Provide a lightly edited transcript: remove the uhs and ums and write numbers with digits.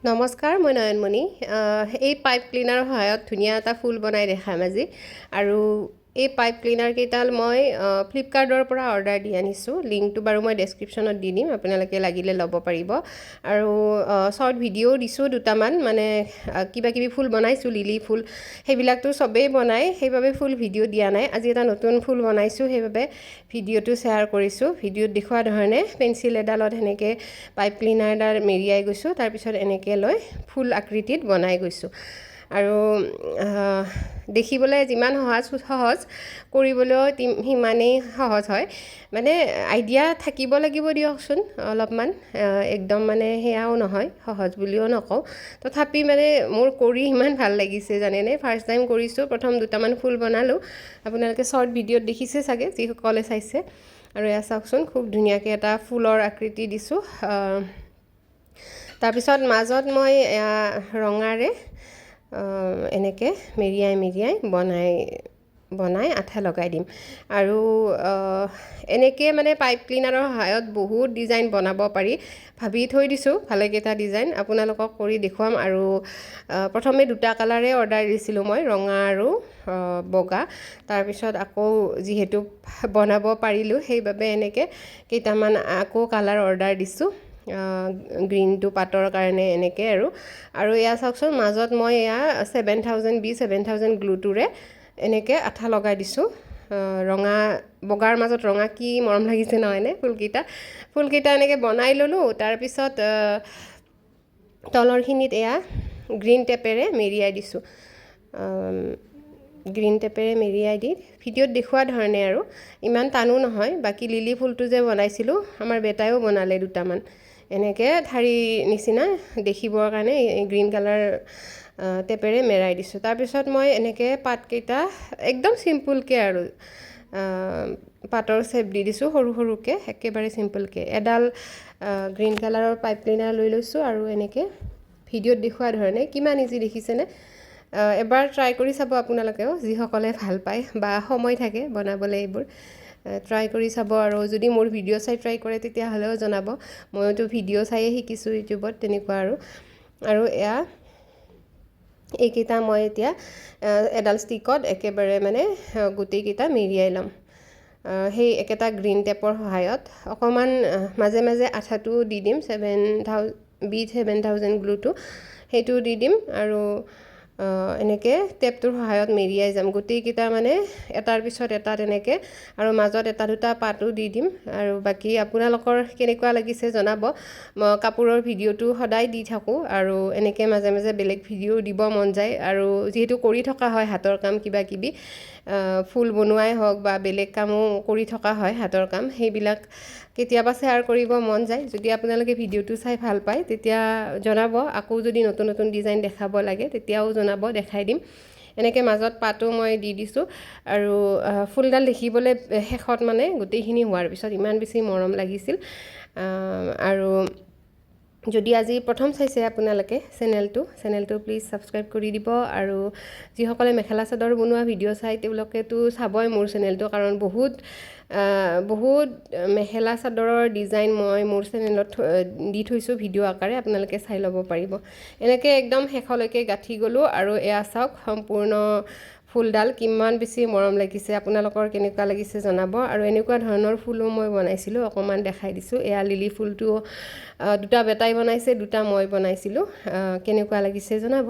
নমস্কাৰ, মই নয়নমণি। এই পাইপ ক্লিনাৰৰ সহায়ত ধুনীয়া এটা ফুল বনাই দেখাম আজি। আৰু এই পাইপ ক্লিনাৰ কেইডাল মই ফ্লিপকাৰ্টৰ পৰা অৰ্ডাৰ দি আনিছোঁ। লিংকটো বাৰু মই ডেছক্ৰিপশ্যনত দি দিম, আপোনালোকে লাগিলে ল'ব পাৰিব। আৰু শ্বৰ্ট ভিডিঅ'ও দিছোঁ দুটামান, মানে কিবা কিবি ফুল বনাইছোঁ, লিলি ফুল সেইবিলাকতো চবেই বনাই, সেইবাবে ফুল ভিডিঅ' দিয়া নাই। আজি এটা নতুন ফুল বনাইছোঁ, সেইবাবে ভিডিঅ'টো শ্বেয়াৰ কৰিছোঁ। ভিডিঅ'ত দেখুওৱা ধৰণে পেঞ্চিল এডালত সেনেকৈ পাইপ ক্লিনাৰডাল মেৰিয়াই গৈছোঁ, তাৰপিছত এনেকৈ লৈ ফুল আকৃতিত বনাই গৈছোঁ। আৰু দেখিবলৈ যিমান সহজ কৰিবলৈও সিমানেই সহজ হয়। মানে আইডিয়া থাকিব লাগিব দিয়কচোন অলপমান, একদম মানে সেয়াও নহয়, সহজ বুলিও নকওঁ। তথাপি মানে মোৰ কৰি ইমান ভাল লাগিছে জানেনে। ফাৰ্ষ্ট টাইম কৰিছোঁ, প্ৰথম দুটামান ফুল বনালোঁ। আপোনালোকে শ্বৰ্ট ভিডিঅ'ত দেখিছে চাগে, যিসকলে চাইছে। আৰু এয়া চাওকচোন, খুব ধুনীয়াকৈ এটা ফুলৰ আকৃতি দিছোঁ। তাৰপিছত মাজত মই ৰঙাৰে এনেকৈ মেৰিয়াই বনাই আঠা লগাই দিম। আৰু এনেকৈ মানে পাইপ ক্লিনাৰৰ সহায়ত বহুত ডিজাইন বনাব পাৰি। ভাবি থৈ দিছোঁ ভালেকেইটা ডিজাইন, আপোনালোকক কৰি দেখুৱাম। আৰু প্ৰথমে দুটা কালাৰে অৰ্ডাৰ দিছিলোঁ মই, ৰঙা আৰু বগা। তাৰপিছত আকৌ যিহেতু বনাব পাৰিলোঁ, সেইবাবে এনেকৈ কেইটামান আকৌ কালাৰ অৰ্ডাৰ দিছোঁ। গ্ৰীণটো পাতৰ কাৰণে এনেকৈ। আৰু এয়া চাওকচোন, মাজত মই এয়া 7000 গ্লুটোৰে এনেকৈ আঠা লগাই দিছোঁ। বগাৰ মাজত ৰঙা, কি মৰম লাগিছে নহয়নে ফুলকেইটা এনেকৈ বনাই ল'লোঁ। তাৰপিছত তলৰখিনিত এয়া গ্ৰীণ টেপেৰে মেৰিয়াই দিছোঁ। গ্ৰীণ টেপেৰে মেৰিয়াই দি ভিডিঅ'ত দেখুওৱা ধৰণে, আৰু ইমান টানো নহয়। বাকী লিলি ফুলটো যে বনাইছিলোঁ, আমাৰ বেটাইও বনালে দুটামান এনেকৈ ঠাৰি নিচিনা দেখিবৰ কাৰণে গ্ৰীণ কালাৰ টেপেৰে মেৰাই দিছোঁ। তাৰপিছত মই এনেকৈ পাতকেইটা একদম চিম্পুলকৈ আৰু পাতৰ শ্বেপ দি দিছোঁ, সৰু সৰুকৈ, একেবাৰে চিম্পুলকৈ। এডাল গ্ৰীণ কালাৰৰ পাইপ ক্লিনাৰ লৈ লৈছোঁ, আৰু এনেকৈ ভিডিঅ'ত দেখুওৱা ধৰণে। কিমান ইজি দেখিছেনে। এবাৰ ট্ৰাই কৰি চাব আপোনালোকেও, যিসকলে ভাল পায় বা সময় থাকে বনাবলৈ। এইবোৰ ট্ৰাই কৰি চাব। আৰু যদি মোৰ ভিডিঅ' চাই ট্ৰাই কৰে তেতিয়াহ'লেও জনাব। ময়োতো ভিডিঅ' চায়ে শিকিছোঁ ইউটিউবত, তেনেকুৱা। আৰু এয়া এইকেইটা মই এতিয়া এডাল ষ্টিকত একেবাৰে মানে গোটেইকেইটা মেৰিয়াই ল'ম। সেই একেটা গ্ৰীণ টেপৰ সহায়ত অকণমান মাজে মাজে আঠাটো দি দিম, 7000 গ্লুটো সেইটো দি দিম। আৰু এনেকৈ টেপটোৰ সহায়ত মেৰিয়াই যাম গোটেইকেইটা, মানে এটাৰ পিছত এটা তেনেকৈ। আৰু মাজত এটা দুটা পাতো দি দিম। আৰু বাকী আপোনালোকৰ কেনেকুৱা লাগিছে জনাব। মই কাপোৰৰ ভিডিঅ'টো সদায় দি থাকোঁ, আৰু এনেকৈ মাজে মাজে বেলেগ ভিডিঅ' দিব মন যায়। আৰু যিহেতু কৰি থকা হয় হাতৰ কাম কিবা কিবি, ফুল বনোৱাই হওক বা বেলেগ কামো কৰি থকা হয় হাতৰ কাম, সেইবিলাক কেতিয়াবা শ্বেয়াৰ কৰিব মন যায়। যদি আপোনালোকে ভিডিঅ'টো চাই ভাল পায় তেতিয়া জনাব। আকৌ যদি নতুন নতুন ডিজাইন দেখাব লাগে তেতিয়াও জনাব, দেখাই দিম। এনেকৈ মাজত পাতো মই দি দিছোঁ। আৰু ফুলডাল দেখিবলৈ শেষত মানে গোটেইখিনি হোৱাৰ পিছত ইমান বেছি মৰম লাগিছিল। আৰু যদি আজি প্ৰথম চাইছে আপোনালোকে চেনেলটো প্লিজ ছাবস্ক্ৰাইব কৰি দিব। আৰু যিসকলে মেখেলা চাদৰ বনোৱা ভিডিঅ' চাই তেওঁলোকেতো চাবই মোৰ চেনেলটো, কাৰণ বহুত মেখেলা চাদৰৰ ডিজাইন মই মোৰ চেনেলত দি থৈছোঁ ভিডিঅ' আকাৰে, আপোনালোকে চাই ল'ব পাৰিব। এনেকৈ একদম শেষলৈকে গাঁঠি গ'লোঁ। আৰু এয়া চাওক, সম্পূৰ্ণ ফুলডাল কিমান বেছি মৰম লাগিছে। আপোনালোকৰ কেনেকুৱা লাগিছে জনাব। আৰু এনেকুৱা ধৰণৰ ফুলো মই বনাইছিলোঁ, অকণমান দেখাই দিছোঁ। এয়া লিলি ফুলটো দুটা বেটাই বনাইছে, দুটা মই বনাইছিলোঁ। কেনেকুৱা লাগিছে জনাব।